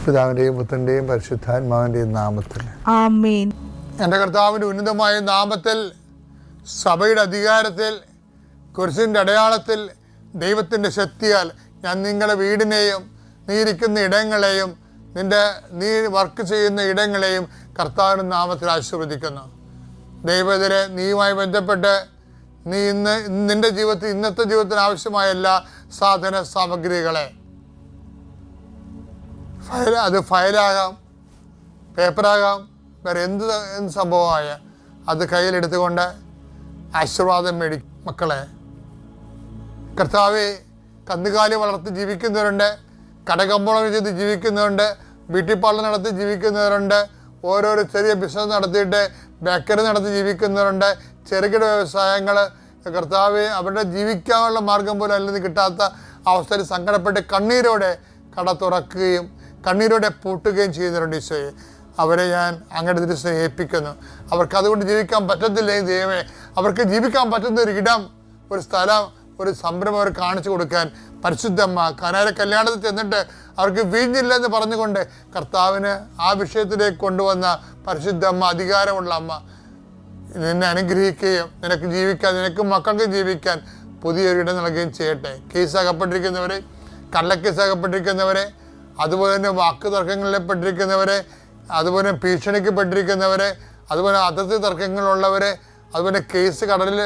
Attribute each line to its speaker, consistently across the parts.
Speaker 1: പിതാവിൻ്റെയും പുത്രൻ്റെയും പരിശുദ്ധാത്മാവിൻ്റെയും നാമത്തിൽ
Speaker 2: ആമേൻ.
Speaker 1: എൻ്റെ കർത്താവിൻ്റെ ഉന്നതമായ നാമത്തിൽ, സഭയുടെ അധികാരത്തിൽ, കുരിശിൻ്റെ അടയാളത്തിൽ, ദൈവത്തിൻ്റെ ശക്തിയാൽ ഞാൻ നിങ്ങളുടെ വീടിനെയും നീ ഇരിക്കുന്ന ഇടങ്ങളെയും നീ വർക്ക് ചെയ്യുന്ന ഇടങ്ങളെയും കർത്താവിൻ്റെ നാമത്തിൽ ആശീർവദിക്കുന്നു. ദൈവത്തിലെ നീയുമായി ബന്ധപ്പെട്ട് നീ നിൻ്റെ ജീവിതത്തിൽ ഇന്നത്തെ ജീവിതത്തിന് ആവശ്യമായ എല്ലാ സാധന സാമഗ്രികളെ, അത് ഫയലാകാം, പേപ്പറാകാം, വേറെ എന്ത് സംഭവമായ അത് കയ്യിലെടുത്തുകൊണ്ട് ആശീർവാദം മേടിക്കും. മക്കളെ, കർത്താവെ, കന്നുകാലി വളർത്തി ജീവിക്കുന്നവരുണ്ട്, കടകമ്പോളം ചെയ്ത് ജീവിക്കുന്നവരുണ്ട്, ബ്യൂട്ടി പാർലർ നടത്തി ജീവിക്കുന്നവരുണ്ട്, ഓരോരോ ചെറിയ ബിസിനസ് നടത്തിയിട്ട് ബേക്കറി നടത്തി ജീവിക്കുന്നവരുണ്ട്, ചെറുകിട വ്യവസായങ്ങൾ. കർത്താവെ, അവരുടെ ജീവിക്കാനുള്ള മാർഗം പോലും അല്ലെങ്കിൽ കിട്ടാത്ത അവസ്ഥയിൽ സങ്കടപ്പെട്ട് കണ്ണീരോടെ കട തുറക്കുകയും കണ്ണീരോടെ പൂട്ടുകയും ചെയ്യുന്നവരുണ്ട്. ഈശോയെ, അവരെ ഞാൻ അങ്ങയുടെ തിരുസനെ ഏൽപ്പിക്കുന്നു. അവർക്ക് അതുകൊണ്ട് ജീവിക്കാൻ പറ്റത്തില്ലേ ദൈവമേ? അവർക്ക് ജീവിക്കാൻ പറ്റുന്ന ഒരു ഇടം, ഒരു സ്ഥലം, ഒരു സംരംഭം അവർ കാണിച്ചു കൊടുക്കാൻ പരിശുദ്ധമ്മ കനാര കല്യാണത്തിൽ ചെന്നിട്ട് അവർക്ക് വീഞ്ഞില്ലെന്ന് പറഞ്ഞുകൊണ്ട് കർത്താവിന് ആ വിഷയത്തിലേക്ക് കൊണ്ടുവന്ന പരിശുദ്ധമ്മ, അധികാരമുള്ള അമ്മ, നിന്നെ അനുഗ്രഹിക്കുകയും നിനക്ക് ജീവിക്കാൻ, നിനക്കും മക്കൾക്ക് ജീവിക്കാൻ പുതിയൊരിടം നൽകുകയും ചെയ്യട്ടെ. കേസ് അകപ്പെട്ടിരിക്കുന്നവരെ, കള്ളക്കേസ് അകപ്പെട്ടിരിക്കുന്നവരെ, അതുപോലെ തന്നെ വാക്ക് തർക്കങ്ങളിൽ പെട്ടിരിക്കുന്നവരെ, അതുപോലെ ഭീഷണിക്ക് പെട്ടിരിക്കുന്നവരെ, അതുപോലെ അതിർത്തി തർക്കങ്ങളുള്ളവരെ, അതുപോലെ കേസ് കടലിൽ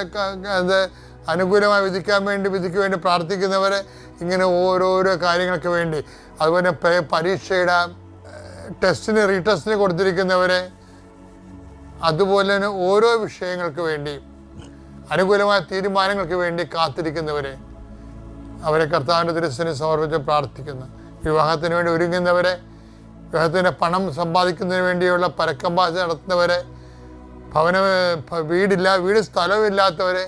Speaker 1: അനുകൂലമായി വിധിക്ക് വേണ്ടി പ്രാർത്ഥിക്കുന്നവരെ, ഇങ്ങനെ ഓരോരോ കാര്യങ്ങൾക്ക് വേണ്ടി, അതുപോലെ പരീക്ഷയുടെ റീടെസ്റ്റിന് കൊടുത്തിരിക്കുന്നവരെ, അതുപോലെ തന്നെ ഓരോ വിഷയങ്ങൾക്ക് വേണ്ടി അനുകൂലമായ തീരുമാനങ്ങൾക്ക് വേണ്ടി കാത്തിരിക്കുന്നവരെ, അവരെ കർത്താവിൻ്റെ തിരുസനെ സമർപ്പിച്ച് പ്രാർത്ഥിക്കുന്നു. വിവാഹത്തിന് വേണ്ടി ഒരുങ്ങുന്നവരെ, വിവാഹത്തിൻ്റെ പണം സമ്പാദിക്കുന്നതിന് വേണ്ടിയുള്ള പരക്കംപാശ നടത്തുന്നവരെ, വീട് സ്ഥലമില്ലാത്തവരെ,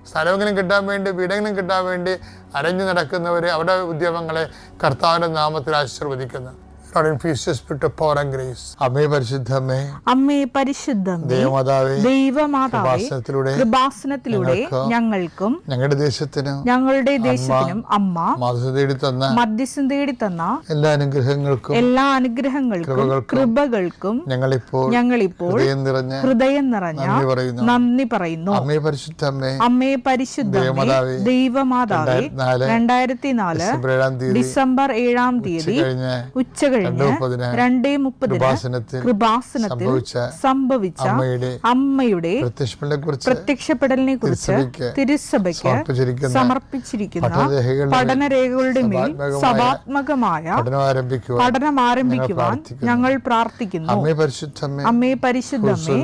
Speaker 1: സ്ഥലമെങ്കിലും കിട്ടാൻ വേണ്ടി, വീടെങ്കിലും കിട്ടാൻ വേണ്ടി അരഞ്ഞു നടക്കുന്നവരെ, അവരുടെ ഉദ്യമങ്ങളെ കർത്താവിൻ്റെ നാമത്തിൽ ആശീർവദിക്കുന്നു. അമ്മേ പരിശുദ്ധമേ,
Speaker 2: അമ്മേ പരിശുദ്ധമേ, ദൈവമാതാവേ, കൃപാസനത്തിലൂടെ ഞങ്ങൾക്കും ഞങ്ങളുടെ ദേശത്തിനും അമ്മ മധ്യസ്ഥം തേടി തന്ന എല്ലാ അനുഗ്രഹങ്ങൾക്കും കൃപകൾക്കും ഞങ്ങളിപ്പോൾ ഹൃദയം നിറഞ്ഞ നന്ദി പറയുന്നു. അമ്മേ പരിശുദ്ധമേ, ദൈവമാതാവേ, 2004 ഡിസംബർ 7-ാം തീയതി ഉച്ചകഴിഞ്ഞ് 2:30 കൃപാസനത്തിൽ സംഭവിച്ച അമ്മയുടെ പ്രത്യക്ഷപ്പെടലിനെ കുറിച്ച് തിരുസഭയ്ക്ക് സമർപ്പിച്ചിരിക്കുന്ന പഠനരേഖകളുടെ മേൽ സഭാത്മകമായ പഠനം ആരംഭിക്കുവാൻ ഞങ്ങൾ പ്രാർത്ഥിക്കുന്നു. അമ്മേ പരിശുദ്ധമേ,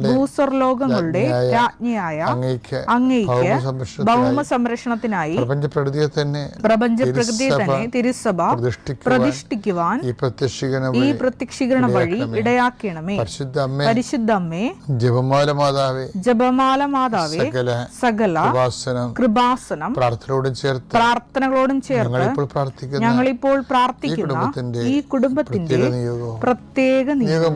Speaker 2: ഭൂസ്വർലോകങ്ങളുടെ രാജ്ഞിയായ അങ്ങേയ്ക്ക് ഭൗമ സംരക്ഷണത്തിനായി പ്രപഞ്ചപ്രകൃതിയെ തന്നെ തിരുസഭ പ്രതിഷ്ഠിക്കുവാൻ ഈ പ്രത്യക്ഷീകരണ വഴി ഇടയാക്കണമേ. പരിശുദ്ധമ്മേ, ജപമാല മാതാവേ, സകല കൃപാസനം പ്രാർത്ഥനകളോടും ചേർത്ത് ഞങ്ങളിപ്പോൾ പ്രാർത്ഥിക്കുന്ന ഈ കുടുംബത്തിന്റെ പ്രത്യേക നിയോഗം.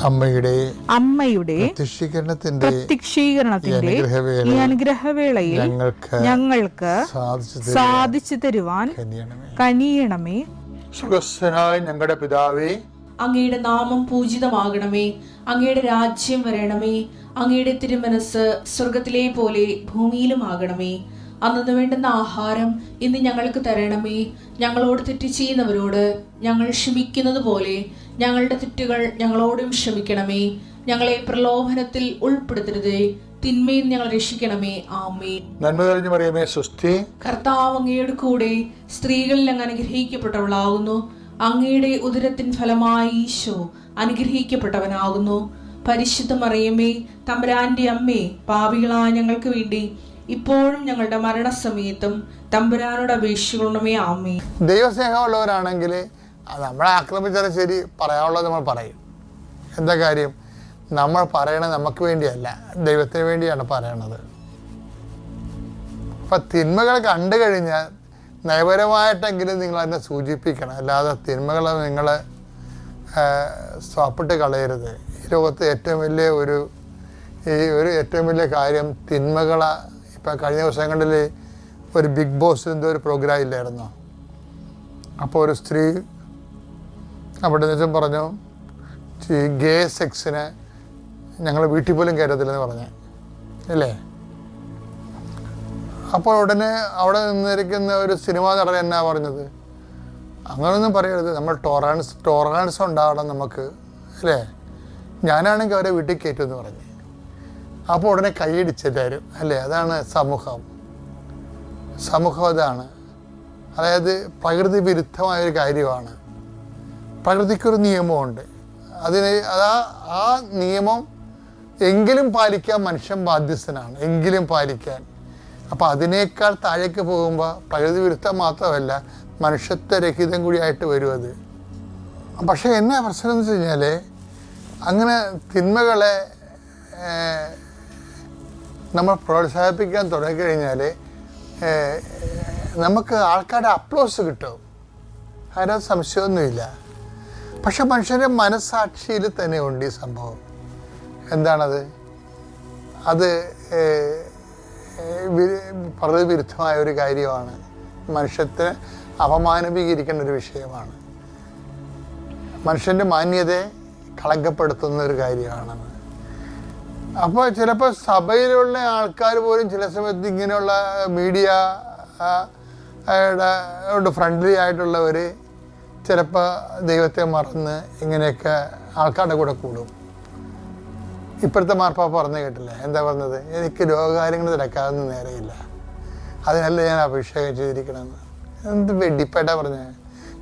Speaker 2: അമ്മയുടെ പ്രത്യക്ഷീകരണത്തിന്റെ ഈ അനുഗ്രഹവേളയിൽ ഞങ്ങൾക്ക് സാധിച്ചു തരുവാൻ കനിയണമേ.
Speaker 1: സുഖസ്ഥനായ ഞങ്ങളുടെ പിതാവേ,
Speaker 3: അങ്ങയുടെ നാമം പൂജിതമാകണമേ. അങ്ങയുടെ രാജ്യം വരണമേ. അങ്ങയുടെ തിരുമനസ് സ്വർഗത്തിലെ പോലെ ഭൂമിയിലും ആകണമേ. അന്നു വേണ്ടുന്ന ആഹാരം ഇന്ന് ഞങ്ങൾക്ക് തരണമേ. ഞങ്ങളോട് തെറ്റ് ചെയ്യുന്നവരോട് ഞങ്ങൾ ക്ഷമിക്കുന്നത് പോലെ ഞങ്ങളുടെ തെറ്റുകൾ ഞങ്ങളോടും ക്ഷമിക്കണമേ. ഞങ്ങളെ പ്രലോഭനത്തിൽ ഉൾപ്പെടുത്തരുതേ, തിന്മയിൽ ഞങ്ങൾ രക്ഷിക്കണമേ. ആമേൻ.
Speaker 1: നന്മ നിറഞ്ഞ മറിയമേ, സ്വസ്തി,
Speaker 3: കർത്താവ് അങ്ങയുടെ കൂടെ സ്ത്രീകളിൽ അങ്ങ് അനുഗ്രഹിക്കപ്പെട്ടവളാകുന്നു. അങ്ങയുടെ ഉദരത്തിൻ ഫലമായി ഈശോ അനുഗ്രഹിക്കപ്പെട്ടവനാകുന്നു. പരിശുദ്ധ മറിയമേ, തമ്പുരാന്റെ അമ്മേ, പാപികളായ ഞങ്ങൾക്ക് വേണ്ടി ഇപ്പോഴും ഞങ്ങളുടെ മരണസമയത്തും തമ്പുരാനോട് അപേക്ഷിക്കണമേ. ആമേൻ.
Speaker 1: ദൈവസ്നേഹമുള്ളവരാണെങ്കിൽ നമ്മളെ ആക്രമിച്ചാലും ശരി, പറയാനുള്ളത് നമ്മൾ പറയും. എന്താ കാര്യം? നമ്മൾ പറയണത് നമുക്ക് വേണ്ടിയല്ല, ദൈവത്തിന് വേണ്ടിയാണ് പറയണത്. അപ്പം തിന്മകൾ കണ്ടു കഴിഞ്ഞാൽ നയപരമായിട്ടെങ്കിലും നിങ്ങൾ അതിനെ സൂചിപ്പിക്കണം. അല്ലാതെ തിന്മകളെ നിങ്ങൾ സ്വാപ്പിട്ട് കളയരുത്. ഈ ലോകത്തെ ഏറ്റവും വലിയ ഏറ്റവും വലിയ കാര്യം തിന്മകളെ. ഇപ്പം കഴിഞ്ഞ ദിവസങ്ങളിൽ ഒരു ബിഗ് ബോസ് എന്തോ ഒരു പ്രോഗ്രാം ഇല്ലായിരുന്നോ? അപ്പോൾ ഒരു സ്ത്രീ അവിടെ നിന്നും പറഞ്ഞു, ഗേ സെക്സിന് ഞങ്ങൾ വീട്ടിൽ പോലും കയറത്തില്ലെന്ന് പറഞ്ഞു, അല്ലേ? അപ്പോൾ ഉടനെ അവിടെ നിന്നിരിക്കുന്ന ഒരു സിനിമാ നടൻ എന്നാ പറഞ്ഞത്, അങ്ങനൊന്നും പറയരുത്, നമ്മൾ ടോളറൻസ് ഉണ്ടാവണം നമുക്ക്, അല്ലേ? ഞാനാണെങ്കിൽ അവരെ വീട്ടിൽ കയറ്റുമെന്ന് പറഞ്ഞു. അപ്പോൾ ഉടനെ കൈയടിച്ചെല്ലാവരും, അല്ലേ? അതാണ് സമൂഹം. അതാണ്. അതായത് പ്രകൃതി വിരുദ്ധമായൊരു കാര്യമാണ്. പ്രകൃതിക്കൊരു നിയമമുണ്ട്. ആ നിയമം എങ്കിലും പാലിക്കാൻ മനുഷ്യൻ ബാധ്യസ്ഥനാണ്, എങ്കിലും പാലിക്കാൻ. അപ്പോൾ അതിനേക്കാൾ താഴേക്ക് പോകുമ്പോൾ പ്രകൃതി വിരുദ്ധം മാത്രമല്ല, മനുഷ്യത്വരഹിതം കൂടിയായിട്ട് വരും അത്. പക്ഷേ എന്നാ പ്രശ്നം എന്ന് വെച്ച് കഴിഞ്ഞാൽ, അങ്ങനെ തിന്മകളെ നമ്മൾ പ്രോത്സാഹിപ്പിക്കാൻ തുടങ്ങിക്കഴിഞ്ഞാൽ നമുക്ക് ആൾക്കാരുടെ അപ്ലോസ് കിട്ടും, അതിനകത്ത് സംശയമൊന്നുമില്ല. പക്ഷെ മനുഷ്യൻ്റെ മനസ്സാക്ഷിയിൽ തന്നെ ഉണ്ട് ഈ സംഭവം. എന്താണത്? അത് പ്രകൃതി വിരുദ്ധമായ ഒരു കാര്യമാണ്, മനുഷ്യത്തെ അപമാനീകരിക്കുന്ന ഒരു വിഷയമാണ്, മനുഷ്യൻ്റെ മാന്യതയെ കളങ്കപ്പെടുത്തുന്ന ഒരു കാര്യമാണെന്ന്. അപ്പോൾ ചിലപ്പോൾ സഭയിലുള്ള ആൾക്കാർ പോലും ചില സമയത്ത് ഇങ്ങനെയുള്ള മീഡിയയുടെ ഫ്രണ്ട്ലി ആയിട്ടുള്ളവർ ചിലപ്പോൾ ദൈവത്തെ മറന്ന് ഇങ്ങനെയൊക്കെ ആൾക്കാരുടെ കൂടെ കൂടും. ഇപ്പോഴത്തെ മാർപ്പാപ്പ പറഞ്ഞു കേട്ടില്ലേ, എന്താ പറഞ്ഞത്? എനിക്ക് രോഗകാര്യങ്ങൾ തിരക്കാതൊന്നും നേരെയില്ല, അതിനല്ല ഞാൻ അഭിഷേകം ചെയ്തിരിക്കണമെന്ന്. എന്ത് വെടിപ്പായിട്ടാണ് പറഞ്ഞത്?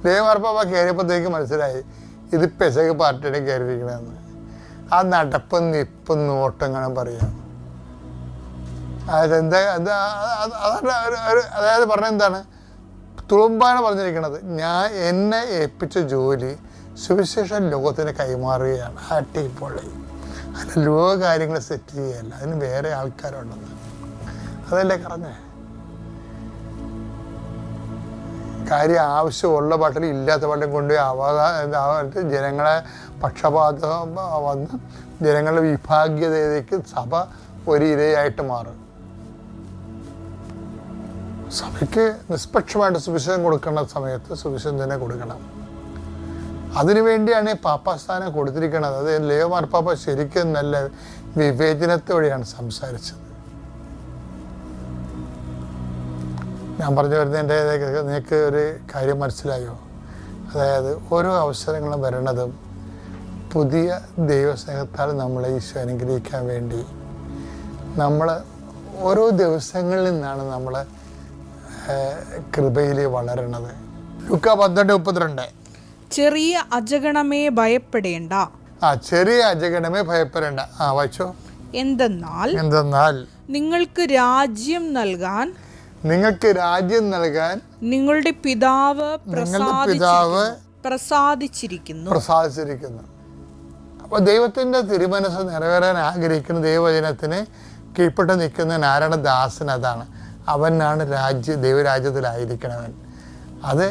Speaker 1: ദേവമാർപ്പാപ്പ കയറിയപ്പോഴത്തേക്ക് മനസ്സിലായി ഇത് പെസക് പാർട്ടിയുടെ കയറിയിരിക്കണമെന്ന്. ആ നടപ്പും നിപ്പും നോട്ടങ്ങളും പറയാം. അതായത് പറഞ്ഞെന്താണ്? തുളുമ്പാണ് പറഞ്ഞിരിക്കുന്നത്, എന്നെ ഏൽപ്പിച്ച ജോലി സുവിശേഷം ലോകത്തിന് കൈമാറുകയാണ്. അടിപൊളി. അല്ല, ലോക കാര്യങ്ങൾ സെറ്റ് ചെയ്യുകയല്ല, അതിന് വേറെ ആൾക്കാരുണ്ടെന്ന്. അതല്ലേ പറഞ്ഞേ? കാര്യം ആവശ്യമുള്ള പാട്ടിൽ ഇല്ലാത്ത പാട്ടിൽ കൊണ്ടുപോയി ജനങ്ങളെ പക്ഷപാതം വന്ന് ജനങ്ങളുടെ വിഭാഗ്യതയിലേക്ക് സഭ ഒരു ഇരയായിട്ട് മാറും. സഭയ്ക്ക് നിഷ്പക്ഷമായിട്ട് സുവിശേഷം കൊടുക്കേണ്ട സമയത്ത് സുവിശേഷം തന്നെ കൊടുക്കണം. അതിനുവേണ്ടിയാണ് ഈ പാപ്പാസ്ഥാനം കൊടുത്തിരിക്കുന്നത്. അത് ലിയോ മാർപ്പാപ്പ ശരിക്കും നല്ല വിവേചനത്തോടെയാണ് സംസാരിച്ചത്. ഞാൻ പറഞ്ഞു വരുന്നതിൻ്റെ നിനക്ക് ഒരു കാര്യം മനസ്സിലായോ? അതായത് ഓരോ അവസരങ്ങളും വരണതും പുതിയ ദൈവസ്നേഹത്താൽ നമ്മളെ ഈശോ അനുഗ്രഹിക്കാൻ വേണ്ടി നമ്മൾ ഓരോ ദിവസങ്ങളിൽ നിന്നാണ് നമ്മൾ കൃപയിൽ വളരണത്. ലൂക്കാ 12:32.
Speaker 2: ചെറിയ അജഗണമേ ഭയപ്പെടേണ്ട.
Speaker 1: ചെറിയ അജഗണമേ ഭയപ്പെടേണ്ട. വായിച്ചോ.
Speaker 2: എന്തെന്നാൽ നിങ്ങൾക്ക് രാജ്യം നൽകാൻ നിങ്ങളുടെ പിതാവ് പ്രസാദിച്ചിരിക്കുന്നു.
Speaker 1: അപ്പോൾ ദൈവത്തിൻ്റെ തിരുമനസ് നിറവേറാൻ ആഗ്രഹിക്കുന്ന ദൈവവചനത്തിന് കീഴ്പ്പെട്ട് നിൽക്കുന്ന നാരായണദാസൻ അതാണ്. അവനാണ് ദൈവരാജ്യത്തിലായിരിക്കണവൻ. അത്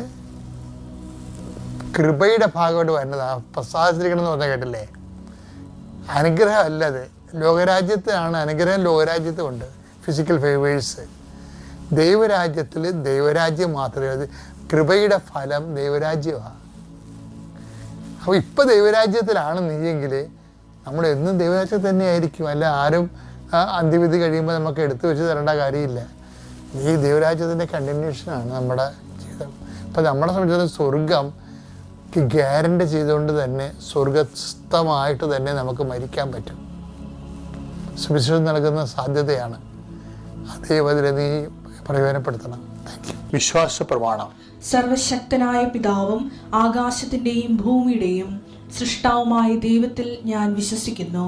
Speaker 1: കൃപയുടെ ഭാഗമായിട്ട് വരുന്നതാണ്. പ്രസാദിച്ചിരിക്കണം എന്ന് പറഞ്ഞാൽ കേട്ടില്ലേ? അനുഗ്രഹം അല്ല, അത് ലോകരാജ്യത്തിലാണ്. അനുഗ്രഹം ലോകരാജ്യത്തുമുണ്ട്, ഫിസിക്കൽ ഫേവേഴ്സ്. ദൈവരാജ്യത്തിൽ ദൈവരാജ്യം മാത്രമേ, അത് കൃപയുടെ ഫലം ദൈവരാജ്യമാണ്. അപ്പോൾ ഇപ്പം ദൈവരാജ്യത്തിലാണ് നീയെങ്കിൽ നമ്മളെന്നും ദൈവരാജ്യത്തിൽ തന്നെ ആയിരിക്കും. അല്ല, ആരും അന്ത്യവിധി കഴിയുമ്പോൾ നമുക്ക് എടുത്തു വെച്ച് തരേണ്ട കാര്യമില്ല. ഈ ദൈവരാജ്യത്തിൻ്റെ കണ്ടിന്യൂഷനാണ് നമ്മുടെ ജീവിതം. ഇപ്പം നമ്മളെ സംബന്ധിച്ചിടത്തോളം സ്വർഗം ഗ്യാരണ്ടി ചെയ്തുകൊണ്ട് തന്നെ സ്വർഗസ്ഥമായിട്ട് തന്നെ നമുക്ക് മരിക്കാൻ പറ്റും. സുവിശേഷം നൽകുന്ന സാധ്യതയാണ്. അതേപോലെ നീ പ്രയോജനപ്പെടുത്തണം. വിശ്വാസ പ്രമാണം.
Speaker 3: സർവശക്തനായ പിതാവും ആകാശത്തിന്റെയും ഭൂമിയുടെയും സൃഷ്ടാവുമായ ദൈവത്തിൽ ഞാൻ വിശ്വസിക്കുന്നു.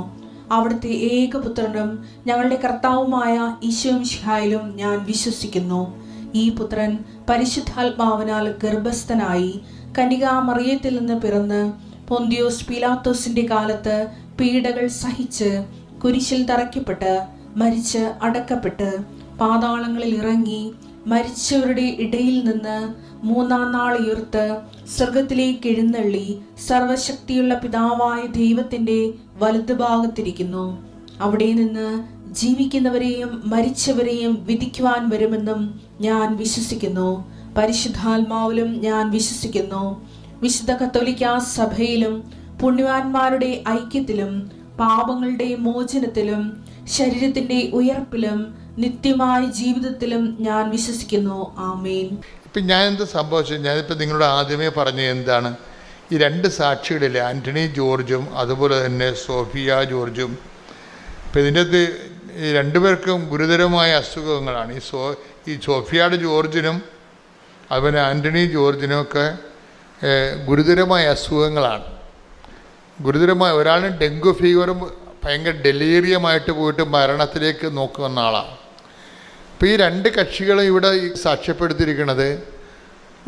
Speaker 3: അവിടുത്തെ ഏകപുത്രനും ഞങ്ങളുടെ കർത്താവുമായ ഈശോ മിശിഹായിലും ഞാൻ വിശ്വസിക്കുന്നു. ഈ പുത്രൻ പരിശുദ്ധാത്മാവിനാൽ ഗർഭസ്ഥനായി കന്യകാമറിയത്തിൽ നിന്ന് പിറന്ന് പൊന്തിയോസ് പീലാത്തോസിന്റെ കാലത്ത് പീഡകൾ സഹിച്ച് കുരിശിൽ തറയ്ക്കപ്പെട്ട് മരിച്ച് അടക്കപ്പെട്ട് പാതാളങ്ങളിൽ ഇറങ്ങി മരിച്ചവരുടെ ഇടയിൽ നിന്ന് മൂന്നാം നാൾ ഉയർത്ത് സ്വർഗത്തിലേക്ക് എഴുന്നള്ളി സർവശക്തിയുള്ള പിതാവായ ദൈവത്തിന്റെ വലതുഭാഗത്തിരിക്കുന്നു. അവിടെ നിന്ന് ജീവിക്കുന്നവരെയും മരിച്ചവരെയും വിധിക്കുവാൻ വരുമെന്നും ഞാൻ വിശ്വസിക്കുന്നു. പരിശുദ്ധാത്മാവിലും ഞാൻ വിശ്വസിക്കുന്നു. വിശുദ്ധ കത്തോലിക്കാ സഭയിലും പുണ്യവാന്മാരുടെ ഐക്യത്തിലും പാപങ്ങളുടെ മോചനത്തിലും ശരീരത്തിന്റെ ഉയർപ്പിലും നിത്യമായ ജീവിതത്തിലും ഞാൻ വിശ്വസിക്കുന്നു. ആമേൻ.
Speaker 1: ഇപ്പം ഞാൻ എന്ത് സംഭവിച്ചത്, ഞാനിപ്പോൾ നിങ്ങളോട് ആദ്യമേ പറഞ്ഞ എന്താണ്, ഈ രണ്ട് സാക്ഷികളിലെ ആൻ്റണി ജോർജും അതുപോലെ തന്നെ സോഫിയ ജോർജും, ഇപ്പം ഇതിൻ്റെ അകത്ത് ഈ രണ്ടുപേർക്കും ഗുരുതരമായ അസുഖങ്ങളാണ്. ഈ സോഫിയയുടെ ജോർജിനും അതുപോലെ ആൻ്റണി ജോർജിനും ഒക്കെ ഗുരുതരമായ അസുഖങ്ങളാണ്. ഗുരുതരമായ, ഒരാളിന് ഡെങ്കു ഫീവറും ഭയങ്കര ഡെലീറിയമായിട്ട് പോയിട്ട് മരണത്തിലേക്ക് നോക്കുന്ന ആളാണ്. അപ്പോൾ ഈ രണ്ട് കക്ഷികളും ഇവിടെ സാക്ഷ്യപ്പെടുത്തിയിരിക്കുന്നത്,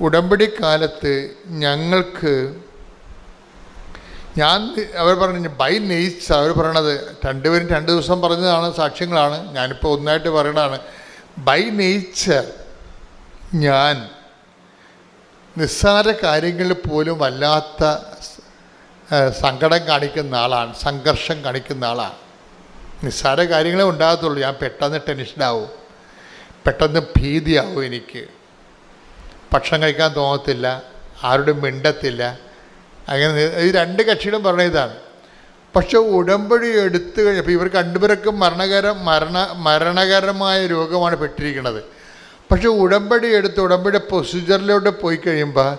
Speaker 1: ഉടമ്പടി കാലത്ത് ഞങ്ങൾക്ക് അവർ പറഞ്ഞു ബൈ നേച്ചർ, അവർ പറയണത് രണ്ടുപേരും 2 ദിവസം പറഞ്ഞതാണ്, സാക്ഷ്യങ്ങളാണ്, ഞാനിപ്പോൾ ഒന്നായിട്ട് പറയണതാണ്. ബൈ നേച്ചർ ഞാൻ നിസ്സാര കാര്യങ്ങളിൽ പോലും വല്ലാത്ത സങ്കടം കാണിക്കുന്ന ആളാണ്, സംഘർഷം കാണിക്കുന്ന ആളാണ്. നിസ്സാര കാര്യങ്ങളെ ഉണ്ടാകത്തുള്ളൂ. ഞാൻ പെട്ടെന്ന് ടെൻഷനാവും, പെട്ടെന്ന് ഭീതിയാവും, എനിക്ക് ഭക്ഷണം കഴിക്കാൻ തോന്നത്തില്ല, ആരോടും മിണ്ടത്തില്ല. അങ്ങനെ ഈ രണ്ട് കക്ഷികളും പറഞ്ഞ ഇതാണ്. പക്ഷെ ഉടമ്പടി എടുത്തു കഴിഞ്ഞപ്പോൾ ഇവർക്ക് രണ്ടുപേർക്കും മരണകരമായ രോഗമാണ് പെട്ടിരിക്കുന്നത്. പക്ഷെ ഉടമ്പടി ഉടമ്പടി പ്രൊസീജിയറിലോട്ട് പോയി കഴിയുമ്പോൾ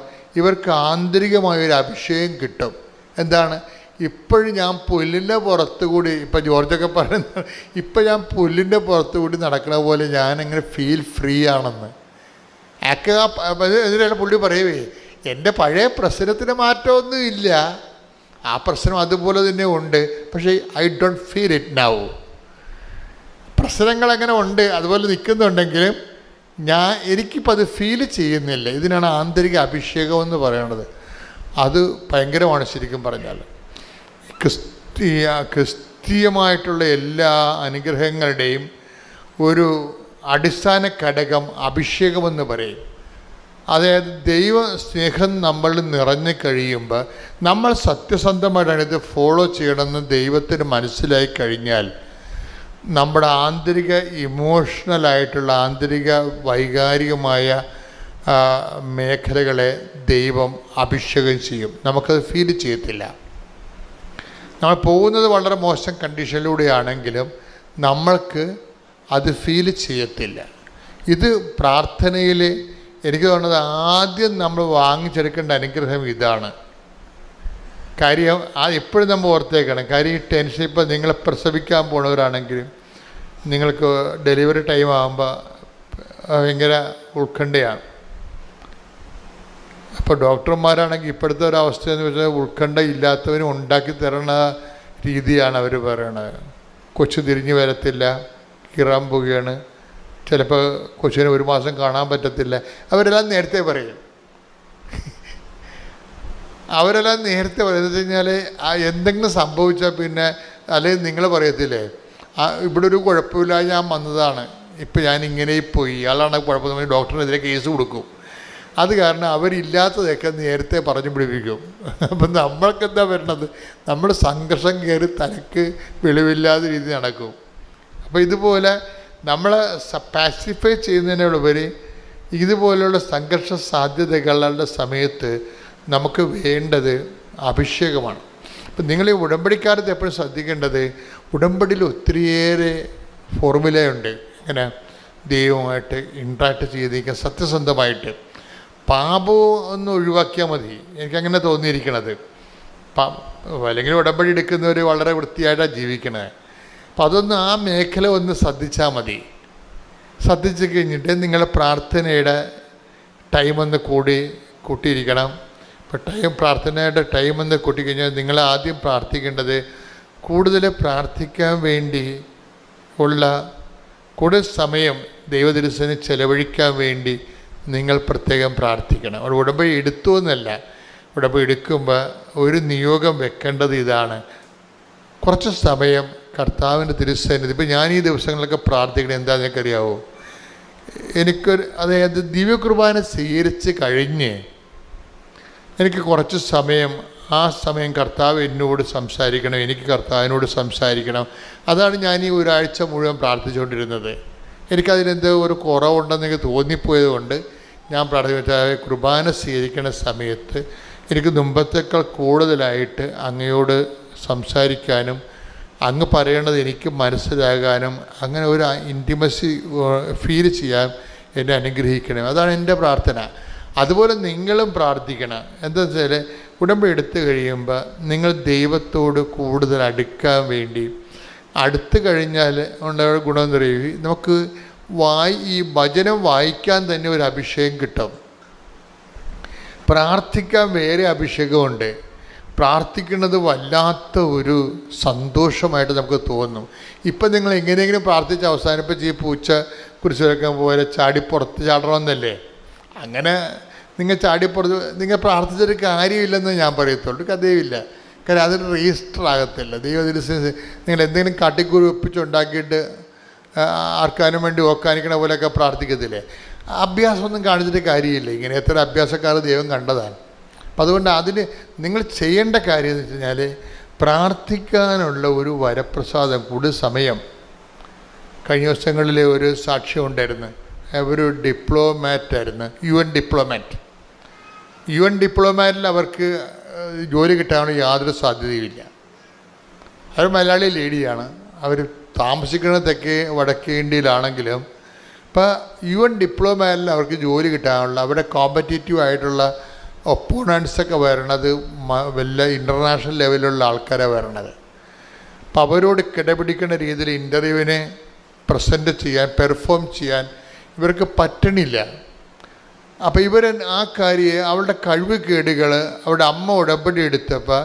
Speaker 1: ഇവർക്ക് ആന്തരികമായൊരു അഭിഷേകം കിട്ടും. എന്താണ്? ഇപ്പോഴും ഞാൻ പുല്ലിൻ്റെ പുറത്തു കൂടി, ഇപ്പം ജോർജൊക്കെ പറയുന്നത്, ഇപ്പം ഞാൻ പുല്ലിൻ്റെ പുറത്തു കൂടി നടക്കണ പോലെ ഞാനങ്ങനെ ഫീൽ ഫ്രീ ആണെന്ന്. ഇതിനാണ് പുള്ളി പറയുവേ, എൻ്റെ പഴയ പ്രശ്നത്തിന് മാറ്റമൊന്നും ഇല്ല, ആ പ്രശ്നം അതുപോലെ തന്നെ ഉണ്ട്, പക്ഷേ I don't feel it now. പ്രശ്നങ്ങളങ്ങനെ ഉണ്ട്, അതുപോലെ നിൽക്കുന്നുണ്ടെങ്കിലും എനിക്കിപ്പോൾ അത് ഫീൽ ചെയ്യുന്നില്ല. ഇതിനാണ് ആന്തരിക അഭിഷേകം എന്ന് പറയണത്. അത് ഭയങ്കരമാണ് ശരിക്കും പറഞ്ഞാൽ. ക്രിസ്തീയമായിട്ടുള്ള എല്ലാ അനുഗ്രഹങ്ങളുടെയും ഒരു അടിസ്ഥാന ഘടകം അഭിഷേകമെന്ന് പറയും. അതായത് ദൈവ സ്നേഹം നമ്മളിൽ നിറഞ്ഞു കഴിയുമ്പോൾ നമ്മൾ സത്യസന്ധമായിട്ടാണ് ഇത് ഫോളോ ചെയ്യണമെന്ന് ദൈവത്തിന് മനസ്സിലായി കഴിഞ്ഞാൽ നമ്മുടെ ആന്തരിക ഇമോഷണലായിട്ടുള്ള ആന്തരിക വൈകാരികമായ മേഖലകളെ ദൈവം അഭിഷേകം ചെയ്യും. നമുക്കത് ഫീൽ ചെയ്യത്തില്ല. നമ്മൾ പോകുന്നത് വളരെ മോശം കണ്ടീഷനിലൂടെയാണെങ്കിലും നമ്മൾക്ക് അത് ഫീൽ ചെയ്യത്തില്ല. ഇത് പ്രാർത്ഥനയിൽ എനിക്ക് തോന്നുന്നത് ആദ്യം നമ്മൾ വാങ്ങിച്ചെടുക്കേണ്ട അനുഗ്രഹം ഇതാണ്. കാര്യം എപ്പോഴും നമ്മൾ ഓർത്തേക്കണം. കാര്യം ഈ ടെൻഷൻ, ഇപ്പോൾ നിങ്ങൾ പ്രസവിക്കാൻ പോണവരാണെങ്കിലും നിങ്ങൾക്ക് ഡെലിവറി ടൈം ആകുമ്പോൾ ഭയങ്കര ഉത്കണ്ഠയാണ്. അപ്പോൾ ഡോക്ടർമാരാണെങ്കിൽ ഇപ്പോഴത്തെ ഒരവസ്ഥ എന്ന് വെച്ചാൽ ഉത്കണ്ഠ ഇല്ലാത്തവനും ഉണ്ടാക്കി തരണ രീതിയാണ് അവർ പറയണത്. കൊച്ചു തിരിഞ്ഞു വരത്തില്ല, കിറാൻ പോവുകയാണ്, ചിലപ്പോൾ കൊച്ചിനെ 1 മാസം കാണാൻ പറ്റത്തില്ല. അവരെല്ലാം നേരത്തെ പറയും. അവരെല്ലാം നേരത്തെ പറയുന്നത് കഴിഞ്ഞാൽ എന്തെങ്കിലും സംഭവിച്ചാൽ പിന്നെ, അല്ലെങ്കിൽ നിങ്ങൾ പറയത്തില്ലേ ഇവിടെ ഒരു കുഴപ്പമില്ല, ഞാൻ വന്നതാണ്, ഇപ്പം ഞാൻ ഇങ്ങനെ പോയി, ഇയാളാണ് കുഴപ്പമെന്ന് ഡോക്ടറിനെതിരെ കേസ് കൊടുക്കും. അത് കാരണം അവരില്ലാത്തതൊക്കെ നേരത്തെ പറഞ്ഞു പിടിപ്പിക്കും. അപ്പം നമ്മൾക്കെന്താ വരണത്? നമ്മൾ സംഘർഷം കയറി തലക്ക് വെളിവില്ലാത്ത രീതി നടക്കും. അപ്പോൾ ഇതുപോലെ നമ്മളെ പാസിഫൈ ചെയ്യുന്നതിനുപരി ഇതുപോലെയുള്ള സംഘർഷ സാധ്യതകളുടെ സമയത്ത് നമുക്ക് വേണ്ടത് അഭിഷേകമാണ്. അപ്പം നിങ്ങൾ ഈ ഉടമ്പടിക്കാലത്ത് എപ്പോഴും ശ്രദ്ധിക്കേണ്ടത്, ഉടമ്പടിയിൽ ഒത്തിരിയേറെ ഫോർമുലയുണ്ട്. ഇങ്ങനെ ദൈവമായിട്ട് ഇൻട്രാക്ട് ചെയ്തിരിക്കാൻ സത്യസന്ധമായിട്ട്. പാപവും ഒന്ന് ഒഴിവാക്കിയാൽ മതി, എനിക്കങ്ങനെ തോന്നിയിരിക്കണത്. അല്ലെങ്കിൽ ഉടമ്പടി എടുക്കുന്നവർ വളരെ വൃത്തിയായിട്ടാണ് ജീവിക്കണത്. അപ്പം അതൊന്ന് ആ മേഖല ഒന്ന് ശ്രദ്ധിച്ചാൽ മതി. ശ്രദ്ധിച്ച് കഴിഞ്ഞിട്ട് നിങ്ങളുടെ പ്രാർത്ഥനയുടെ ടൈമൊന്ന് കൂട്ടിയിരിക്കണം. ഇപ്പോൾ പ്രാർത്ഥനയുടെ ടൈമൊന്ന് കൂട്ടിക്കഴിഞ്ഞാൽ നിങ്ങൾ ആദ്യം പ്രാർത്ഥിക്കേണ്ടത് കൂടുതൽ പ്രാർത്ഥിക്കാൻ വേണ്ടി കൂടുതൽ സമയം ദൈവദിവസത്തിന് ചെലവഴിക്കാൻ വേണ്ടി നിങ്ങൾ പ്രത്യേകം പ്രാർത്ഥിക്കണം. അവിടെ ഉടമ്പടി എടുത്തു എന്നല്ല, ഉടമ്പടി എടുക്കുമ്പോൾ ഒരു നിയോഗം വെക്കേണ്ടത് ഇതാണ്: കുറച്ച് സമയം കർത്താവിൻ്റെ തിരുസന്നിധി. ഇപ്പോൾ ഞാൻ ഈ ദിവസങ്ങളിലൊക്കെ പ്രാർത്ഥിക്കണം എന്താണെന്ന് എനിക്കറിയാവോ?
Speaker 4: അതായത് ദിവ്യകുർബാന സ്വീകരിച്ച് കഴിഞ്ഞ് എനിക്ക് കുറച്ച് സമയം, ആ സമയം കർത്താവ് എന്നോട് സംസാരിക്കണം, എനിക്ക് കർത്താവിനോട് സംസാരിക്കണം. അതാണ് ഞാൻ ഈ ഒരാഴ്ച മുഴുവൻ പ്രാർത്ഥിച്ചുകൊണ്ടിരുന്നത്. എനിക്കതിലെന്തോ ഒരു കുറവുണ്ടെന്ന് എനിക്ക് തോന്നിപ്പോയത് കൊണ്ട് ഞാൻ പ്രാർത്ഥിച്ച കുർബാന സ്വീകരിക്കുന്ന സമയത്ത് എനിക്ക് മുമ്പത്തേക്കാൾ കൂടുതലായിട്ട് അങ്ങയോട് സംസാരിക്കാനും അങ്ങ് പറയേണ്ടത് എനിക്ക് മനസ്സിലാകാനും അങ്ങനെ ഒരു ഇൻറ്റിമസി ഫീൽ ചെയ്യാൻ എന്നെ അനുഗ്രഹിക്കണം. അതാണ് എൻ്റെ പ്രാർത്ഥന. അതുപോലെ നിങ്ങളും പ്രാർത്ഥിക്കണം. എന്താ വെച്ചാൽ ഉടമ്പടി എടുത്തു കഴിയുമ്പോൾ നിങ്ങൾ ദൈവത്തോട് കൂടുതൽ അടുക്കാൻ വേണ്ടി, അടുത്ത് കഴിഞ്ഞാൽ ഉണ്ടായ ഗുണം എന്ന് പറയുക, നമുക്ക് ഈ വചനം വായിക്കാൻ തന്നെ ഒരു അഭിഷേകം കിട്ടും. പ്രാർത്ഥിക്കാൻ വേറെ അഭിഷേകമുണ്ട്. പ്രാർത്ഥിക്കുന്നത് വല്ലാത്ത ഒരു സന്തോഷമായിട്ട് നമുക്ക് തോന്നും. ഇപ്പം നിങ്ങൾ എങ്ങനെയെങ്കിലും പ്രാർത്ഥിച്ച് അവസാനിപ്പിച്ച് ഈ പൂച്ച കുരിശ് വരയ്ക്കാൻ പോലെ ചാടിപ്പുറത്ത് ചാടണമെന്നല്ലേ? അങ്ങനെ നിങ്ങൾ ചാടിപ്പുറത്ത് നിങ്ങൾ പ്രാർത്ഥിച്ചൊരു കാര്യമില്ലെന്ന് ഞാൻ പറയത്തുള്ളൂ. കഥയുമില്ല. കാര്യം അതൊരു രജിസ്റ്റർ ആകത്തില്ല. നിങ്ങൾ എന്തെങ്കിലും കാട്ടിക്കൂരി ഒപ്പിച്ചുണ്ടാക്കിയിട്ട് ആർക്കാനും വേണ്ടി ഓക്കാനിക്കണ പോലെയൊക്കെ പ്രാർത്ഥിക്കത്തില്ലേ? അഭ്യാസമൊന്നും കാണിച്ചിട്ട് കാര്യമില്ല. ഇങ്ങനെ എത്ര അഭ്യാസക്കാർ ദൈവം കണ്ടതാണ്. അപ്പം അതുകൊണ്ട് അതിന് നിങ്ങൾ ചെയ്യേണ്ട കാര്യം എന്ന് വെച്ച് കഴിഞ്ഞാൽ പ്രാർത്ഥിക്കാനുള്ള ഒരു വരപ്രസാദം, കൂടുതൽ സമയം. കഴിഞ്ഞ ദിവസങ്ങളിലെ ഒരു സാക്ഷ്യം ഉണ്ടായിരുന്നു. ഒരു ഡിപ്ലോമാറ്റായിരുന്നു, UN ഡിപ്ലോമാറ്റിൽ അവർക്ക് ജോലി കിട്ടാനുള്ള യാതൊരു സാധ്യതയുമില്ല. അവർ മലയാളി ലേഡിയാണ്. അവർ താമസിക്കുന്നത് വടക്കേ ഇന്ത്യയിലാണെങ്കിലും ഇപ്പോൾ UN ഡിപ്ലോമാറ്റിൽ അവർക്ക് ജോലി കിട്ടാനുള്ള, അവിടെ കോമ്പറ്റേറ്റീവ് ആയിട്ടുള്ള ഒപ്പോണൻസൊക്കെ വരണത് വല്ല ഇൻ്റർനാഷണൽ ലെവലിലുള്ള ആൾക്കാരാണ് വരണത്. അപ്പം അവരോട് കിടപിടിക്കുന്ന രീതിയിൽ ഇൻ്റർവ്യൂവിനെ പ്രസൻറ്റ് ചെയ്യാൻ, പെർഫോം ചെയ്യാൻ ഇവർക്ക് പറ്റണില്ല. അപ്പോൾ ഇവർ ആ കാര്യം, അവളുടെ കഴിവ് കേടുകൾ അവളുടെ അമ്മ ഉടമ്പടി എടുത്തപ്പോൾ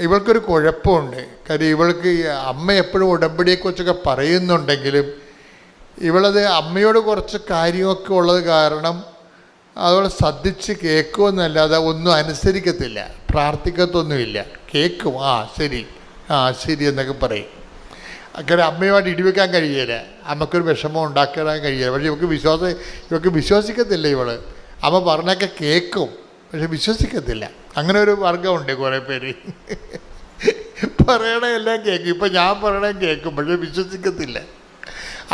Speaker 4: ഇവൾക്കൊരു കുഴപ്പമുണ്ട്. കാര്യം ഇവൾക്ക് അമ്മ എപ്പോഴും ഉടമ്പടിയെക്കുറിച്ചൊക്കെ പറയുന്നുണ്ടെങ്കിലും ഇവളത് അമ്മയോട് കുറച്ച് കാര്യമൊക്കെ ഉള്ളത് കാരണം അവൾ ശ്രദ്ധിച്ച് കേൾക്കുമെന്നല്ലാതെ ഒന്നും അനുസരിക്കത്തില്ല, പ്രാർത്ഥിക്കത്തൊന്നുമില്ല. കേൾക്കും, ശരി എന്നൊക്കെ പറയും. അങ്ങനെ അമ്മയുമായിട്ട് ഇടിവെക്കാൻ കഴിയില്ല, അമ്മക്കൊരു വിഷമം ഉണ്ടാക്കാൻ കഴിയില്ല. പക്ഷേ ഇവൾക്ക് വിശ്വസിക്കത്തില്ല. അമ്മ പറഞ്ഞൊക്കെ കേൾക്കും, പക്ഷെ വിശ്വസിക്കത്തില്ല. അങ്ങനെ ഒരു വർഗമുണ്ട് കുറേ പേര്. പറയണ എല്ലാം കേൾക്കും. ഇപ്പം ഞാൻ പറയണ കേൾക്കും, പക്ഷെ വിശ്വസിക്കത്തില്ല.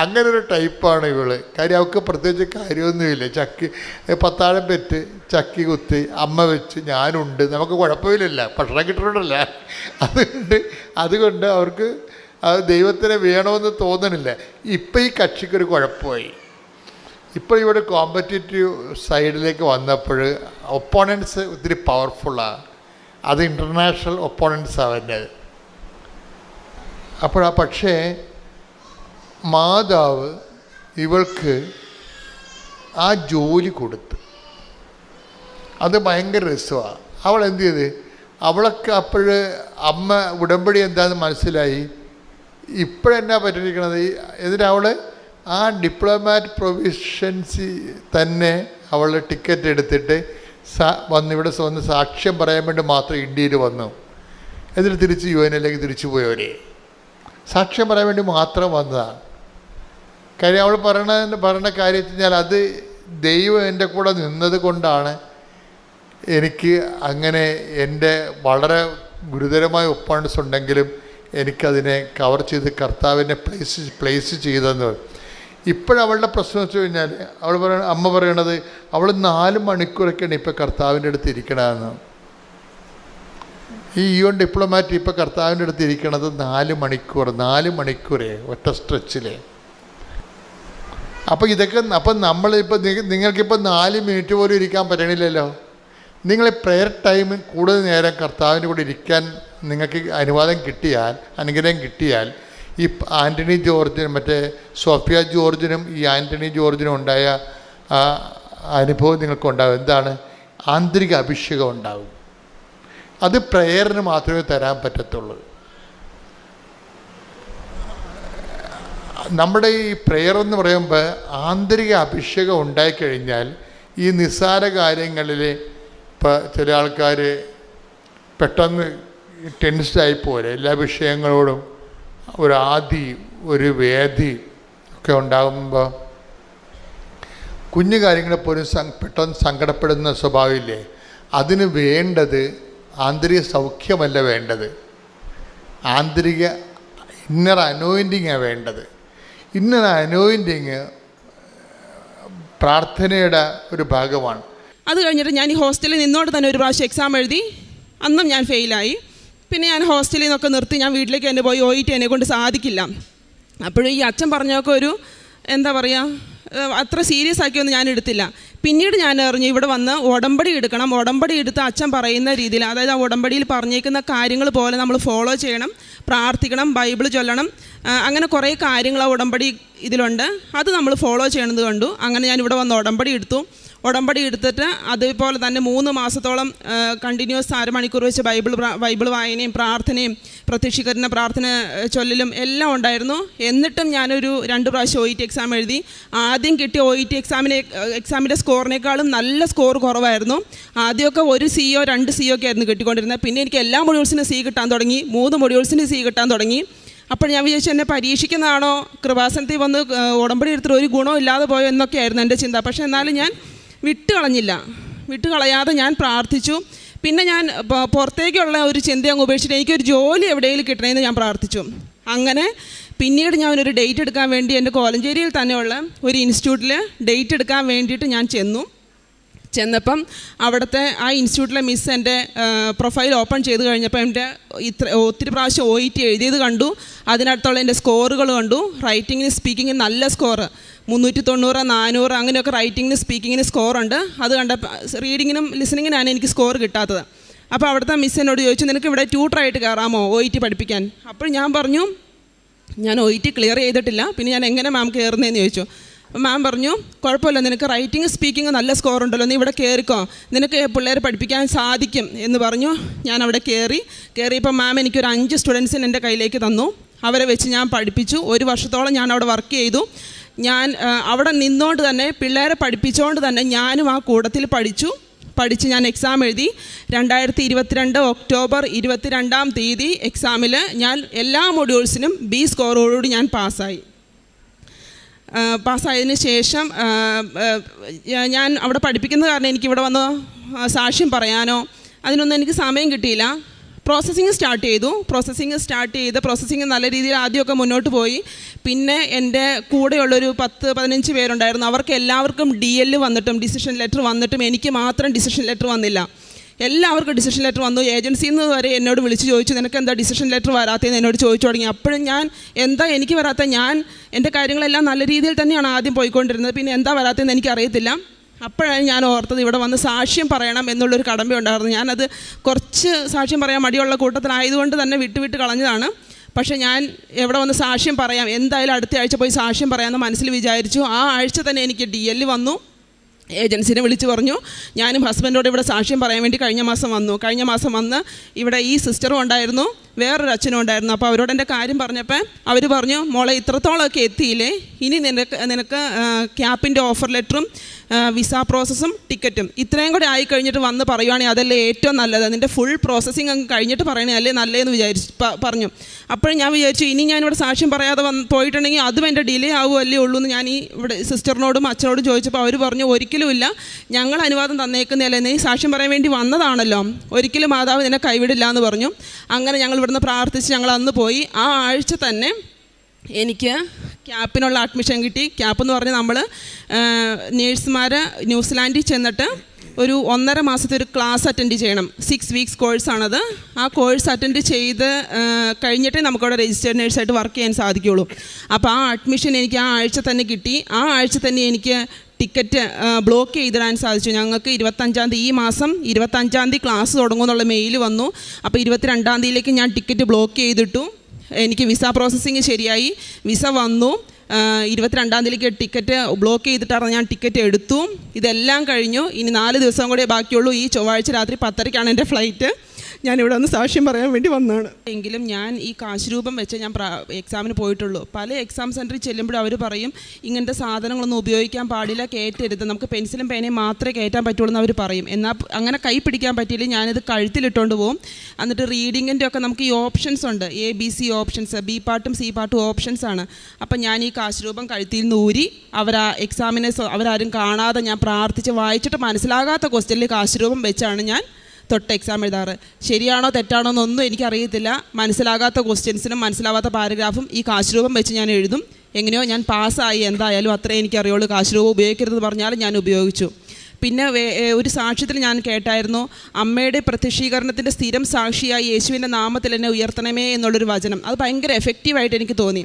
Speaker 4: അങ്ങനൊരു ടൈപ്പാണ് ഇവള്. കാര്യം അവൾക്ക് പ്രത്യേകിച്ച് കാര്യമൊന്നുമില്ല. പത്താഴം പെറ്റ് ചക്കി കുത്തി അമ്മ വെച്ച് ഞാനുണ്ട്, നമുക്ക് കുഴപ്പമില്ലല്ല, ഭക്ഷണം കിട്ടുന്നുണ്ടല്ല. അതുകൊണ്ട് അവർക്ക് അത് ദൈവത്തിനെ വേണമെന്ന് തോന്നണില്ല. ഇപ്പം ഈ കക്ഷിക്കൊരു കുഴപ്പമായി. ഇപ്പോൾ ഇവിടെ കോമ്പറ്റേറ്റീവ് സൈഡിലേക്ക് വന്നപ്പോൾ ഒപ്പോണൻസ് ഒത്തിരി പവർഫുള്ളാണ്. അത് ഇൻ്റർനാഷണൽ ഒപ്പോണൻസാണ് വരുന്നത്. പക്ഷേ മാതാവ് ഇവൾക്ക് ആ ജോലി കൊടുത്ത്, അത് ഭയങ്കര രസമാണ്. അവൾ എന്ത് ചെയ്ത്, അവളൊക്കെ അപ്പോൾ അമ്മ ഉടമ്പടി എന്താണെന്ന് മനസ്സിലായി. ഇപ്പോഴെന്നാ പറ്റിയിരിക്കണത്, എന്നിട്ട് അവൾ ആ ഡിപ്ലോമാറ്റ് പ്രൊവിഷൻസി തന്നെ അവൾ ടിക്കറ്റ് എടുത്തിട്ട് ഇവിടെ വന്ന് സാക്ഷ്യം പറയാൻ വേണ്ടി മാത്രം ഇന്ത്യയിൽ വന്നു. എന്നിട്ട് തിരിച്ച് UN തിരിച്ചു പോയവരെ സാക്ഷ്യം പറയാൻ വേണ്ടി മാത്രം വന്നതാണ്. കാര്യം അവൾ പറയണ കാര്യം വെച്ച് കഴിഞ്ഞാൽ അത് ദൈവം എൻ്റെ കൂടെ നിന്നത് കൊണ്ടാണ് എനിക്ക് അങ്ങനെ എൻ്റെ വളരെ ഗുരുതരമായ ഒപ്പോണൻസ് ഉണ്ടെങ്കിലും എനിക്കതിനെ കവർ ചെയ്ത് കർത്താവിനെ പ്ലേസ് ചെയ്തെന്ന്. ഇപ്പോഴവളുടെ പ്രശ്നം വെച്ച് കഴിഞ്ഞാൽ അമ്മ പറയണത് അവൾ 4 മണിക്കൂറൊക്കെയാണ് ഇപ്പോൾ കർത്താവിൻ്റെ അടുത്ത് ഇരിക്കണമെന്ന്. ഈ UN ഡിപ്ലോമാറ്റ് ഇപ്പോൾ കർത്താവിൻ്റെ അടുത്ത് ഇരിക്കണത് 4 മണിക്കൂറേ ഒറ്റ സ്ട്രെച്ചിൽ. അപ്പോൾ നമ്മളിപ്പോൾ നിങ്ങൾക്കിപ്പോൾ 4 മിനിറ്റ് പോലും ഇരിക്കാൻ പറ്റണില്ലല്ലോ. നിങ്ങൾ പ്രെയർ ടൈം കൂടുതൽ നേരം കർത്താവിൻ്റെ കൂടെ ഇരിക്കാൻ നിങ്ങൾക്ക് അനുഗ്രഹം കിട്ടിയാൽ ഈ ആൻ്റണി ജോർജിനും മറ്റേ സോഫിയ ജോർജിനും ഈ ആൻ്റണി ജോർജിനും ഉണ്ടായ അനുഭവം നിങ്ങൾക്കുണ്ടാകും. എന്താണ്? ആന്തരിക അഭിഷേകം ഉണ്ടാകും. അത് പ്രെയറിന് മാത്രമേ തരാൻ പറ്റത്തുള്ളൂ. നമ്മുടെ ഈ പ്രെയർ എന്ന് പറയുമ്പോൾ ആന്തരിക അഭിഷേകം ഉണ്ടായിക്കഴിഞ്ഞാൽ ഈ നിസ്സാര കാര്യങ്ങളിൽ ഇപ്പോൾ ചില ആൾക്കാർ പെട്ടെന്ന് ടെൻസ്ഡായി പോലെ എല്ലാ വിഷയങ്ങളോടും ഒരു വേദി ഒക്കെ ഉണ്ടാകുമ്പോൾ കുഞ്ഞു കാര്യങ്ങളെ പോലും പെട്ടെന്ന് സങ്കടപ്പെടുന്ന സ്വഭാവമില്ലേ? അതിന് വേണ്ടത് ആന്തരിക സൗഖ്യമല്ല വേണ്ടത്, ആന്തരിക ഇന്നർ അനോയിൻറ്റിങ്ങാണ് വേണ്ടത്. ഇന്നർ അനോയിൻറ്റിങ് പ്രാർത്ഥനയുടെ ഒരു ഭാഗമാണ്.
Speaker 5: അത് കഴിഞ്ഞിട്ട് ഞാൻ ഈ ഹോസ്റ്റലിൽ നിന്നോട് തന്നെ ഒരു പ്രാവശ്യം എക്സാം എഴുതി, അന്നും ഞാൻ ഫെയിലായി. പിന്നെ ഞാൻ ഹോസ്റ്റലിൽ നിന്നൊക്കെ നിർത്തി ഞാൻ വീട്ടിലേക്ക് തന്നെ പോയി OET എന്നെ കൊണ്ട് സാധിക്കില്ല. അപ്പോഴും ഈ അച്ഛൻ പറഞ്ഞൊക്കെ ഒരു എന്താ പറയുക, അത്ര സീരിയസ് ആക്കിയൊന്നും ഞാൻ എടുത്തില്ല. പിന്നീട് ഞാൻ അറിഞ്ഞു ഇവിടെ വന്ന് ഉടമ്പടി എടുക്കണം, ഉടമ്പടി എടുത്ത് അച്ഛൻ പറയുന്ന രീതിയിൽ, അതായത് ആ ഉടമ്പടിയിൽ പറഞ്ഞേക്കുന്ന കാര്യങ്ങൾ പോലെ നമ്മൾ ഫോളോ ചെയ്യണം, പ്രാർത്ഥിക്കണം, ബൈബിൾ ചൊല്ലണം, അങ്ങനെ കുറേ കാര്യങ്ങൾ ആ ഉടമ്പടി ഇതിലുണ്ട്, അത് നമ്മൾ ഫോളോ ചെയ്യണത് കണ്ടു. അങ്ങനെ ഞാൻ ഇവിടെ വന്ന് ഉടമ്പടി എടുത്തു. ഉടമ്പടി എടുത്തിട്ട് അതേപോലെ തന്നെ 3 മാസത്തോളം കണ്ടിന്യൂസ് 1/2 മണിക്കൂർ വെച്ച് ബൈബിൾ വായനയും പ്രാർത്ഥനയും പ്രത്യക്ഷീകരണ പ്രാർത്ഥന ചൊല്ലലും എല്ലാം ഉണ്ടായിരുന്നു. എന്നിട്ടും ഞാനൊരു 2 പ്രാവശ്യം OET എക്സാം എഴുതി. ആദ്യം കിട്ടിയ OET എക്സാമിൻ്റെ സ്കോറിനേക്കാളും നല്ല സ്കോർ കുറവായിരുന്നു. ആദ്യമൊക്കെ 1 CO 2 CO ഒക്കെ ആയിരുന്നു കിട്ടിക്കൊണ്ടിരുന്നത്. പിന്നെ എനിക്ക് എല്ലാ മൊഡ്യൂൾസിനും C കിട്ടാൻ തുടങ്ങി, 3 മൊഡ്യൂൾസിന് C കിട്ടാൻ തുടങ്ങി. അപ്പോൾ ഞാൻ വിചാരിച്ചു എന്നെ പരീക്ഷിക്കുന്നതാണോ, കൃപാസനത്തിൽ വന്ന് ഉടമ്പടി എടുത്തിട്ട് ഒരു ഗുണവും ഇല്ലാതെ പോയോ എന്നൊക്കെയായിരുന്നു എൻ്റെ ചിന്ത. പക്ഷേ എന്നാലും ഞാൻ വിട്ടുകളയാതെ ഞാൻ പ്രാർത്ഥിച്ചു. പിന്നെ ഞാൻ പുറത്തേക്കുള്ള ഒരു ചിന്ത അങ്ങ് ഉപേക്ഷിച്ചിട്ട് എനിക്കൊരു ജോലി എവിടെയെങ്കിലും കിട്ടണമെന്ന് ഞാൻ പ്രാർത്ഥിച്ചു. അങ്ങനെ പിന്നീട് ഞാൻ ഒരു ഡേറ്റ് എടുക്കാൻ വേണ്ടി എൻ്റെ കോലഞ്ചേരിയിൽ തന്നെയുള്ള ഒരു ഇൻസ്റ്റിറ്റ്യൂട്ടിൽ ഡേറ്റ് എടുക്കാൻ വേണ്ടിയിട്ട് ഞാൻ ചെന്നപ്പം അവിടുത്തെ ആ ഇൻസ്റ്റിറ്റ്യൂട്ടിലെ മിസ് എൻ്റെ പ്രൊഫൈൽ ഓപ്പൺ ചെയ്ത് കഴിഞ്ഞപ്പോൾ എൻ്റെ ഒത്തിരി പ്രാവശ്യം OET എഴുതിയത് കണ്ടു. അതിനടുത്തുള്ള എൻ്റെ സ്കോറുകൾ കണ്ടു. റൈറ്റിങ്ങിന് സ്പീക്കിങ്ങിന് നല്ല സ്കോർ 390, 400 അങ്ങനെയൊക്കെ റൈറ്റിങ്ങിന് സ്പീക്കിങ്ങിന് സ്കോറുണ്ട്. അത് കണ്ടപ്പോൾ റീഡിങ്ങിനും ലിസണിങ്ങിനാണ് എനിക്ക് സ്കോർ കിട്ടാത്തത്. അപ്പോൾ അവിടുത്തെ മിസ് എന്നോട് ചോദിച്ചു, നിനക്ക് ഇവിടെ ട്യൂട്ടറായിട്ട് കയറാമോ OET പഠിപ്പിക്കാൻ? അപ്പോൾ ഞാൻ പറഞ്ഞു ഞാൻ OET ക്ലിയർ ചെയ്തിട്ടില്ല, പിന്നെ ഞാൻ എങ്ങനെ മാം കയറുന്നതെന്ന് ചോദിച്ചു. അപ്പോൾ മാം പറഞ്ഞു കുഴപ്പമില്ല, നിനക്ക് റൈറ്റിംഗ് സ്പീക്കിംഗ് നല്ല സ്കോർ ഉണ്ടല്ലോ, നീ ഇവിടെ കയറിക്കോ, നിനക്ക് പിള്ളേരെ പഠിപ്പിക്കാൻ സാധിക്കും എന്ന് പറഞ്ഞു. ഞാൻ അവിടെ കയറിയപ്പോൾ മാം എനിക്കൊരു 5 സ്റ്റുഡൻസിന് എൻ്റെ കയ്യിലേക്ക് തന്നു. അവരെ വെച്ച് ഞാൻ പഠിപ്പിച്ചു. 1 വർഷത്തോളം ഞാൻ അവിടെ വർക്ക് ചെയ്തു. ഞാൻ അവിടെ നിന്നുകൊണ്ട് തന്നെ പിള്ളേരെ പഠിപ്പിച്ചുകൊണ്ട് തന്നെ ഞാനും ആ കൂട്ടത്തിൽ പഠിച്ച് ഞാൻ എക്സാം എഴുതി. 2022 ഒക്ടോബർ 22-ാം തീയതി എക്സാമിൽ ഞാൻ എല്ലാ മൊഡ്യൂൾസിനും B സ്കോറോടുകൂടി ഞാൻ പാസ്സായതിന് ശേഷം ഞാൻ അവിടെ പഠിപ്പിക്കുന്ന കാരണം എനിക്കിവിടെ വന്ന് സാക്ഷ്യം പറയാനോ അതിനൊന്നും എനിക്ക് സമയം കിട്ടിയില്ല. പ്രോസസ്സിങ് സ്റ്റാർട്ട് ചെയ്ത് പ്രോസസ്സിങ് നല്ല രീതിയിൽ ആദ്യമൊക്കെ മുന്നോട്ട് പോയി. പിന്നെ എൻ്റെ കൂടെയുള്ളൊരു 10-15 പേരുണ്ടായിരുന്നു. അവർക്ക് എല്ലാവർക്കും DL വന്നിട്ടും ഡിസിഷൻ ലെറ്റർ വന്നിട്ടും എനിക്ക് മാത്രം ഡിസിഷൻ ലെറ്റർ വന്നില്ല. എല്ലാവർക്കും ഡിസിഷൻ ലെറ്റർ വന്നു. ഏജൻസിയിൽ നിന്ന് വരെ എന്നോട് വിളിച്ച് ചോദിച്ചു, നിനക്ക് എന്താ ഡിസിഷൻ ലെറ്റർ വരാത്തതെന്ന് എന്നോട് ചോദിച്ചു തുടങ്ങി. അപ്പോഴും ഞാൻ എന്താ എനിക്ക് വരാത്ത, ഞാൻ എൻ്റെ കാര്യങ്ങളെല്ലാം നല്ല രീതിയിൽ തന്നെയാണ് ആദ്യം പോയിക്കൊണ്ടിരുന്നത്, പിന്നെ എന്താ വരാത്തതെന്ന് എനിക്കറിയത്തില്ല. അപ്പോഴാണ് ഞാൻ ഓർത്തത് ഇവിടെ വന്ന് സാക്ഷ്യം പറയണം എന്നുള്ളൊരു കടമ്പയുണ്ടായിരുന്നു. ഞാനത് കുറച്ച് സാക്ഷ്യം പറയാൻ മടിയുള്ള കൂട്ടത്തിലായതുകൊണ്ട് തന്നെ വിട്ട് കളഞ്ഞതാണ്. പക്ഷേ ഞാൻ എവിടെ വന്ന് സാക്ഷ്യം പറയാം, എന്തായാലും അടുത്ത ആഴ്ച പോയി സാക്ഷ്യം പറയാമെന്ന് മനസ്സിൽ വിചാരിച്ചു. ആ ആഴ്ച തന്നെ എനിക്ക് DL വന്നു. ഏജൻസിനെ വിളിച്ച് പറഞ്ഞു, ഞാനും ഹസ്ബൻഡോട് ഇവിടെ സാക്ഷ്യം പറയാൻ വേണ്ടി കഴിഞ്ഞ മാസം വന്ന് ഇവിടെ ഈ സിസ്റ്ററും ഉണ്ടായിരുന്നു, വേറൊരു അച്ഛനും ഉണ്ടായിരുന്നു. അപ്പോൾ അവരോട് എൻ്റെ കാര്യം പറഞ്ഞപ്പോൾ അവർ പറഞ്ഞു, മോളെ ഇത്രത്തോളമൊക്കെ എത്തിയില്ലേ, ഇനി നിനക്ക് ക്യാപ്പിൻ്റെ ഓഫർ ലെറ്ററും വിസ പ്രോസസ്സും ടിക്കറ്റും ഇത്രയും കൂടെ ആയി കഴിഞ്ഞിട്ട് വന്ന് പറയുവാണെങ്കിൽ അതല്ലേ ഏറ്റവും നല്ലത്, നിൻ്റെ ഫുൾ പ്രോസസ്സിങ് അങ്ങ് കഴിഞ്ഞിട്ട് പറയണേ അല്ലേ നല്ലതെന്ന് പറഞ്ഞു. അപ്പോഴും ഞാൻ വിചാരിച്ചു ഇനി ഞാനിവിടെ സാക്ഷ്യം പറയാതെ പോയിട്ടുണ്ടെങ്കിൽ അതും എൻ്റെ ഡിലേ ആവുമല്ലേ ഉള്ളൂ എന്ന് ഞാൻ ഈ ഇവിടെ സിസ്റ്ററിനോടും അച്ഛനോടും ചോദിച്ചപ്പോൾ അവർ പറഞ്ഞു, ഒരിക്കലുമില്ല, ഞങ്ങൾ അനുവാദം തന്നേക്കുന്നതല്ലേ, നീ സാക്ഷ്യം പറയാൻ വേണ്ടി വന്നതാണല്ലോ, ഒരിക്കലും മാതാവ് നിന്നെ കൈവിടില്ല എന്ന് പറഞ്ഞു. അങ്ങനെ ഞങ്ങൾ ഇവിടുന്ന് പ്രാർത്ഥിച്ച് ഞങ്ങൾ അന്ന് പോയി. ആ ആഴ്ച തന്നെ എനിക്ക് ക്യാപ്പിനുള്ള അഡ്മിഷൻ കിട്ടി. ക്യാപ്പ് എന്ന് പറഞ്ഞാൽ നമ്മൾ നേഴ്സുമാർ ന്യൂസിലാൻഡിൽ ചെന്നിട്ട് ഒരു 1.5 മാസത്തെ ഒരു ക്ലാസ് അറ്റൻഡ് ചെയ്യണം. 6 വീക്സ് കോഴ്സാണത്. ആ കോഴ്സ് അറ്റൻഡ് ചെയ്ത് കഴിഞ്ഞിട്ടേ നമുക്കവിടെ രജിസ്റ്റേർഡ് നേഴ്സായിട്ട് വർക്ക് ചെയ്യാൻ സാധിക്കുകയുള്ളൂ. അപ്പോൾ ആ അഡ്മിഷൻ എനിക്ക് ആ ആഴ്ച തന്നെ കിട്ടി. ആ ആഴ്ച തന്നെ എനിക്ക് ടിക്കറ്റ് ബ്ലോക്ക് ചെയ്തിടാൻ സാധിച്ചു. ഞങ്ങൾക്ക് 25-ാം തീയതി, ഈ മാസം 25-ാം തീയതി ക്ലാസ് തുടങ്ങുമെന്നുള്ള മെയിൽ വന്നു. അപ്പോൾ 22-ാം തീയതിയിലേക്ക് ഞാൻ ടിക്കറ്റ് ബ്ലോക്ക് ചെയ്തിട്ടു. എനിക്ക് വിസ പ്രോസസ്സിങ് ശരിയായി, വിസ വന്നു. 22-ാം തീയതിയിലേക്ക് ടിക്കറ്റ് ബ്ലോക്ക് ചെയ്തിട്ടാണ് ഞാൻ ടിക്കറ്റ് എടുത്തു. ഇതെല്ലാം കഴിഞ്ഞു. ഇനി 4 ദിവസം കൂടെ ബാക്കിയുള്ളൂ. ഈ ചൊവ്വാഴ്ച രാത്രി 10:30-ക്കാണ് എൻ്റെ ഫ്ലൈറ്റ്. ഞാനിവിടെ ഒന്ന് സാക്ഷ്യം പറയാൻ വേണ്ടി വന്നതാണ്. എങ്കിലും ഞാൻ ഈ കാശ് രൂപം വെച്ച് ഞാൻ എക്സാമിന് പോയിട്ടുള്ളൂ. പല എക്സാം സെൻറ്ററിൽ ചെല്ലുമ്പോഴും അവർ പറയും ഇങ്ങനത്തെ സാധനങ്ങളൊന്നും ഉപയോഗിക്കാൻ പാടില്ല, കയറ്റരുത്, നമുക്ക് പെൻസിലും പേനയും മാത്രമേ കയറ്റാൻ പറ്റുള്ളൂ എന്ന് അവർ പറയും. എന്നാൽ അങ്ങനെ കൈ പിടിക്കാൻ പറ്റിയില്ല ഞാനിത് കഴുത്തിലിട്ടുകൊണ്ട് പോകും. എന്നിട്ട് റീഡിങ്ങിൻ്റെ ഒക്കെ നമുക്ക് ഈ ഓപ്ഷൻസ് ഉണ്ട്, ABC ഓപ്ഷൻസ്, B പാർട്ടും C പാർട്ടും ഓപ്ഷൻസ് ആണ്. അപ്പം ഞാൻ ഈ കാശ് രൂപം കഴുത്തിൽ നിന്ന് ഊരി അവരാരും കാണാതെ ഞാൻ പ്രാർത്ഥിച്ച് വായിച്ചിട്ട് മനസ്സിലാകാത്ത ക്വസ്റ്റ്യനിൽ കാശ് രൂപം വെച്ചാണ് ഞാൻ തൊട്ട് എക്സാം എഴുതാറ്. ശരിയാണോ തെറ്റാണോ എന്നൊന്നും എനിക്കറിയത്തില്ല. മനസ്സിലാകാത്ത ക്വസ്റ്റ്യൻസിനും മനസ്സിലാവാത്ത പാരഗ്രാഫും ഈ കാശ് രൂപം വെച്ച് ഞാൻ എഴുതും. എങ്ങനെയോ ഞാൻ പാസ്സായി. എന്തായാലും അത്രേ എനിക്കറിയുള്ളൂ. കാശ് രൂപം ഉപയോഗിക്കരുതെന്ന് പറഞ്ഞാലും ഞാൻ ഉപയോഗിച്ചു. പിന്നെ ഒരു സാക്ഷ്യത്തിൽ ഞാൻ കേട്ടായിരുന്നു, അമ്മയുടെ പ്രത്യക്ഷീകരണത്തിൻ്റെ സ്ഥിരം സാക്ഷിയായി യേശുവിൻ്റെ നാമത്തിൽ എന്നെ ഉയർത്തണമേ എന്നുള്ളൊരു വചനം. അത് ഭയങ്കര എഫക്റ്റീവായിട്ട് എനിക്ക് തോന്നി.